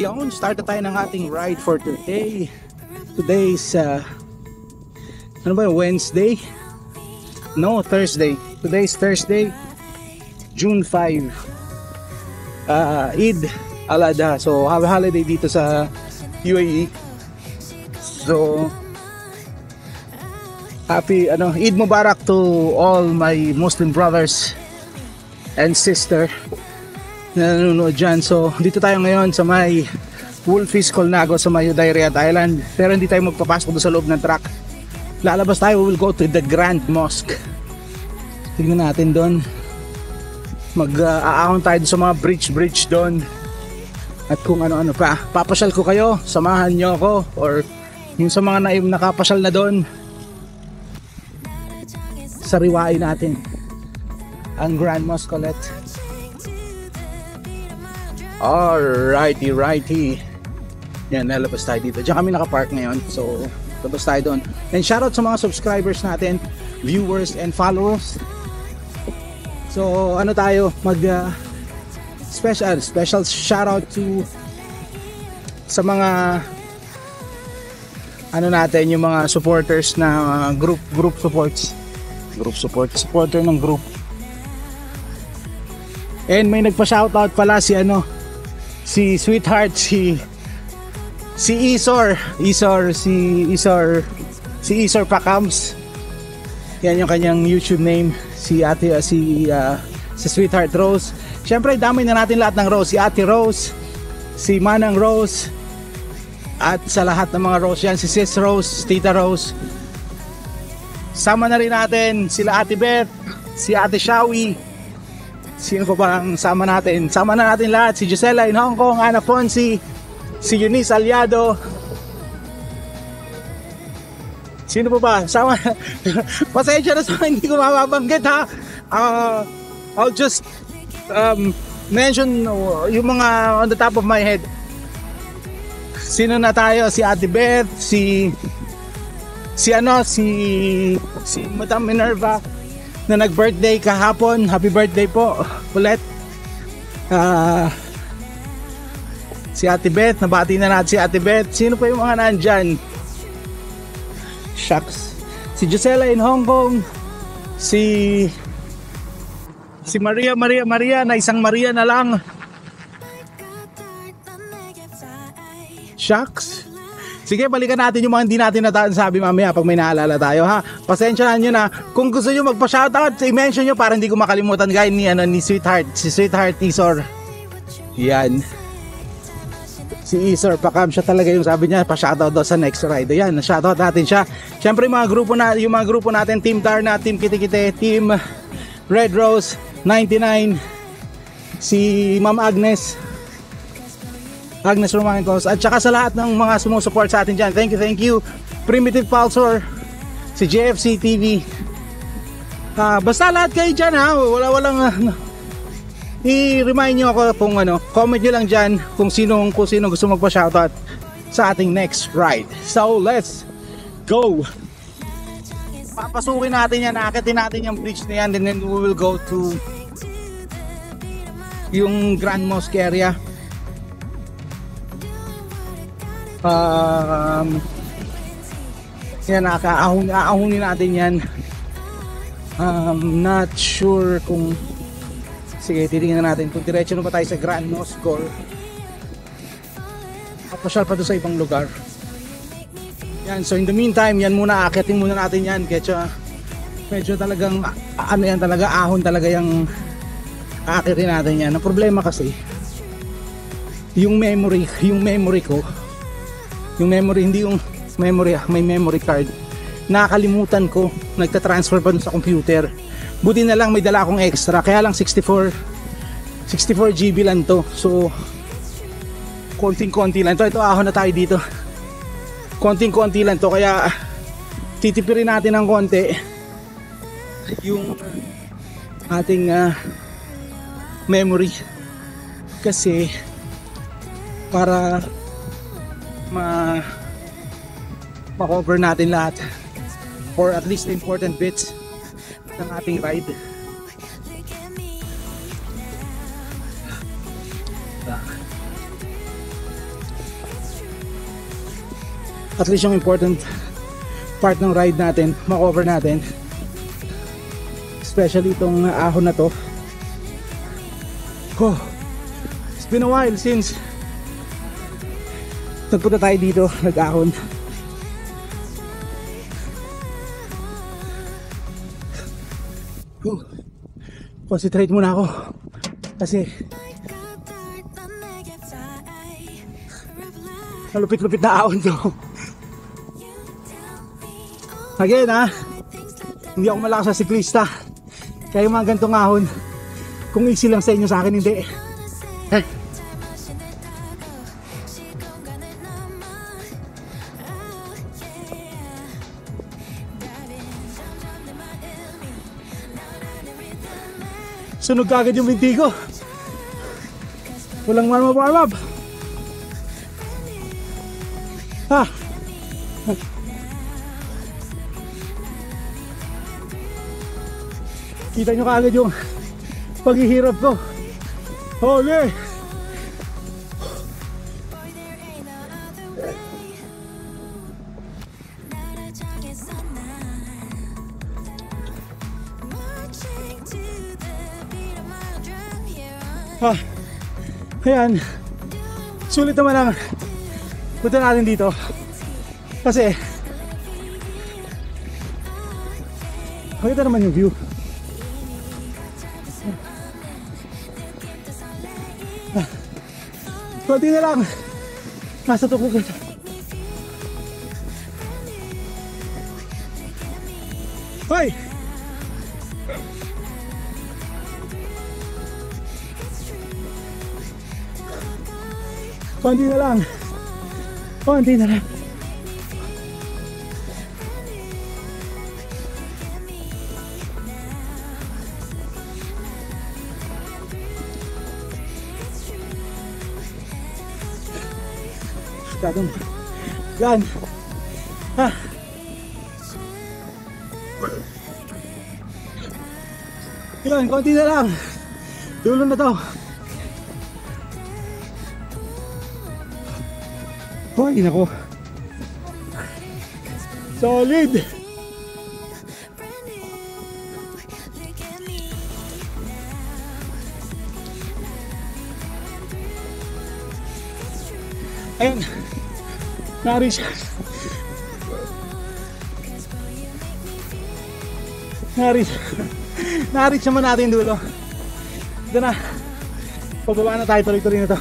Yun, start na tayo ng ating ride for today. Today's ano ba, Wednesday? No, Thursday. Today's Thursday, June 5. Eid al-Adha. So, have a holiday dito sa UAE. So, happy Eid Mubarak to all my Muslim brothers and sister na nanonood dyan. So, dito tayo ngayon sa may Wolfis Colnago sa may Udayriat Island. Pero hindi tayo magpapasok doon sa loob ng truck. Lalabas tayo, we will go to the Grand Mosque. Tignan natin doon. Mag-aahon tayo sa mga bridge doon. At kung ano-ano pa. Papasyal ko kayo, samahan nyo ako. Or yung sa mga nakapasyal na doon, sariwain natin ang Grand Mosque ulit. Righty. Yan, nalabas tayo dito. Diyan kami nakapark ngayon. So, labas tayo doon. And shoutout sa mga subscribers natin, viewers and followers. So, tayo, special shoutout to sa mga natin, yung mga supporters na group supporter ng group. And may nagpa-shoutout pala si sweetheart, si Isor Pakams. Yan yung kanyang YouTube name, si Sweetheart Rose. Syempre damay na natin lahat ng Rose, si Ate Rose, si Manang Rose, at sa lahat ng mga Rose yan, si Sis Rose, Tita Rose. Sama na rin natin sila Ate Beth, si Ate Shawi. Sino pa bang sama natin? Sama na natin lahat, si Gisela in Hong Kong, Ana Fonsi, si Eunice Aliado. Sino pa ba? Sama. Pasensya na sa hindi ko mababanggit ha. I'll just mention yung mga on the top of my head. Sino na tayo? Si Ate Beth, si Madam Minerva na nag-birthday kahapon. Happy birthday po ulit. Si Ate Beth, nabati na natin si Ate Beth. Sino pa yung mga nandyan? Shucks. Si Gisela in Hong Kong. Si Maria na isang Maria na lang. Shucks. Sige, balikan natin yung mga hindi natin sabi mamaya pag may naalala tayo ha. Pasensyahan nyo na. Kung gusto nyo magpa-shoutout, i-mention nyo para hindi ko makalimutan guys ni Sweetheart. Si Sweetheart Isor. Yan. Si Isor Pakam, siya talaga yung sabi niya pa-shoutout daw sa next ride. Yan, na-shoutout natin siya. Siyempre yung mga grupo natin, Team Darna, Team Kitikite, Team Red Rose 99, si Ma'am Agnes Romancos, at saka sa lahat ng mga sumusupport sa atin dyan. Thank you. Primitive Pulsar, si JFC TV. Basta lahat kayo dyan ha. Walang i-remind nyo ako kung comment nyo lang dyan kung sino gusto magpa-shoutout sa ating next ride. So let's go. Papasukin natin yan, akitin natin yung bridge na yan, and then we will go to yung Grand Mosque area. Yan, aahunin natin yan. Not sure kung, sige, titingnan natin kung diretso na ba tayo sa Grand Mosque or papasyal pa doon sa ibang lugar. Yan, so in the meantime, yan muna, aakitin muna natin yan. Kaya medyo talagang ahon talaga yung aakitin natin yan. Ang problema kasi yung memory ko, hindi yung memory, may memory card, nakakalimutan ko, nagtatransfer pa dun sa computer. Buti na lang may dala akong extra, kaya lang 64 GB lang to. So konting-konti lang to. Ito, ahon na tayo dito. Konting-konti lang to, kaya titipirin natin ng konti yung ating memory, kasi para ma-cover natin lahat, or at least important bits ng ating ride. at least yung important part ng ride natin ma-cover natin, especially itong ahon na to. Oh, it's been a while since nagpunta tayo dito, nag-ahon. Concentrate muna ako kasi malupit-lupit na ahon to. Again hindi ako malakas sa siklista, kaya yung mga gantong ahon, kung easy lang sa inyo, sa akin hindi. Sunog agad yung binti ko. Walang warm up. Kita nyo kaagad yung paghihirap ko. Holy! Ayan, sulit naman ang punta natin dito kasi maganda naman yung view. Kunti na lang, nasa tukok ito. Hoy! Konti na lang. Konti na lang. Tatong. Yan. Yan, konti na lang. Dulo na to. Hoy, nako. Solid. Ayun. Na-reach. Na-reach naman natin dulo. Ito na. Pababa na tayo, tuloy-tuloy na to.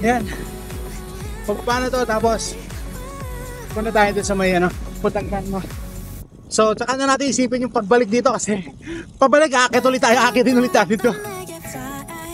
Yan. Pababa na to, tapos punta tayo dun sa may putangkan mo. So, tsaka na natin isipin yung pagbalik dito kasi pabalik, akit ulit tayo, akitin ulit natin to.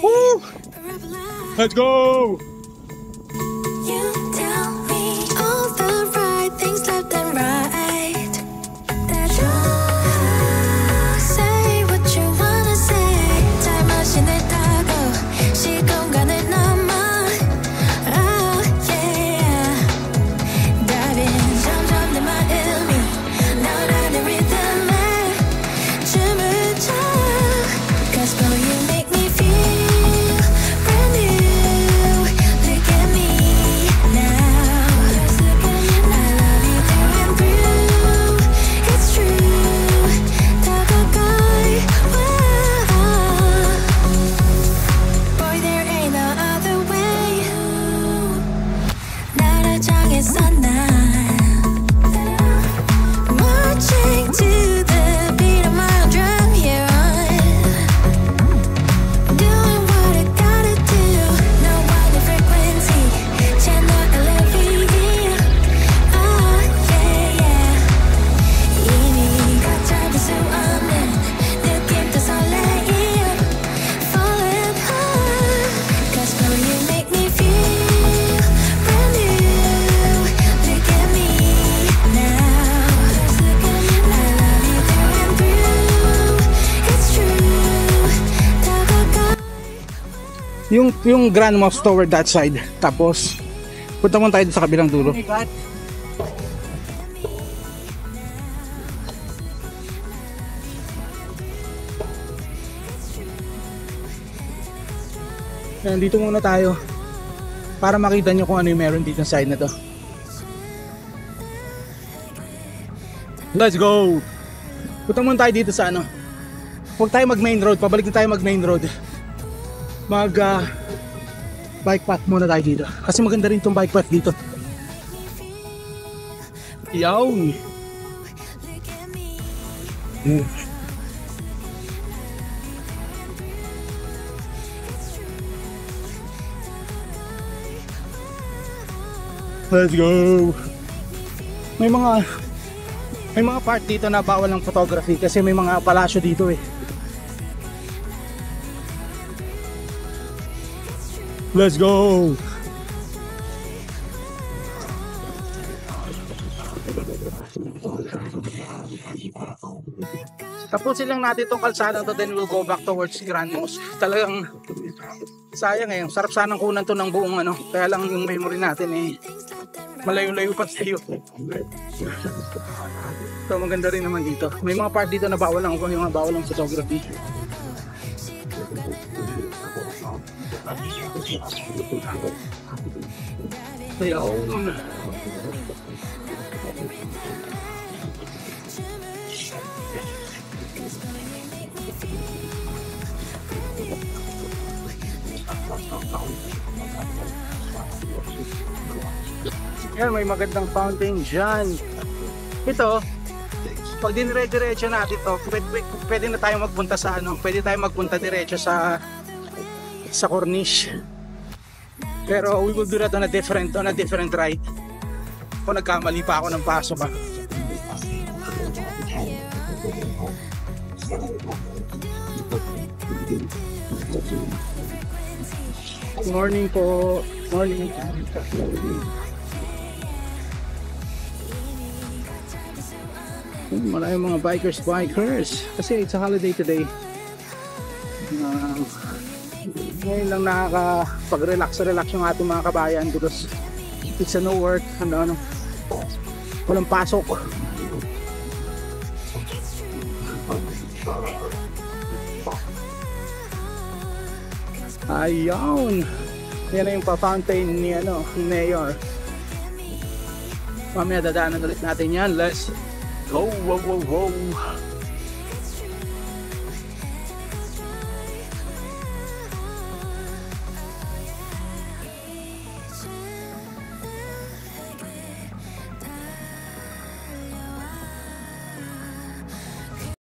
Woo! Let's go! You tell me all the right things left and right. That you say what you wanna say. Time machine 에 타고 시공간을 넘어. Oh yeah. Diving 점점 내 마음이 너라는 리듬에 춤을 춰. Cause boy you make me feel brand new. Look at me now. I love you through and through. It's true. 더 가까이 와. Boy there ain't no other way. 나를 정했어 난. Marching to the beat of my own drum. Here I'm doing what I gotta do. No other frequency. Channel elevate. Oh yeah yeah. 이미 걷잡을 수 없는 느낌도 설레임. Falling hard. Cause boy you make me feel brand new. Look at me now. I love you through and through. It's true. 더 가까이. Yung Grand Mouse toward that side. Tapos punta muna tayo sa kabilang dulo. Yan, dito muna tayo para makita nyo kung ano yung meron dito sa side na to. Let's go! Punta muna tayo dito sa ano. Huwag tayo mag main road, pabalik na tayo mag main road. Bike path muna tayo dito. Kasi maganda rin tong bike path dito. Yaw! Let's go! May mga part dito na bawal ng photography kasi may mga palasyo dito eh. Let's go! Tapusin lang natin itong kalsada to, then we'll go back towards Granos. Talagang sayang eh. Sarap sanang kunan to ng buong ano. Kaya lang yung memory natin eh malayo-layo pa sa'yo. So maganda rin naman dito. May mga part dito na bawal lang yung mga bawal ng photography. Ayun. Yan, may magandang fountain dyan. Ito, pag dinire-diretso natin to, pwede na tayo magpunta sa ano, pwede tayo magpunta diretso sa corniche. Pero we will do that on a different ride. Kung nagkamali pa ako ng paso ba. Morning po. Morning. Maraming mga bikers kasi it's a holiday today. Ngayon lang nakakapag-relax yung ating mga kabayan because it's a no work, walang pasok. Ayun, yan na yung pa-fountain ni Mayor. Mamaya dadaanan ulit natin yan. Let's go! Wow!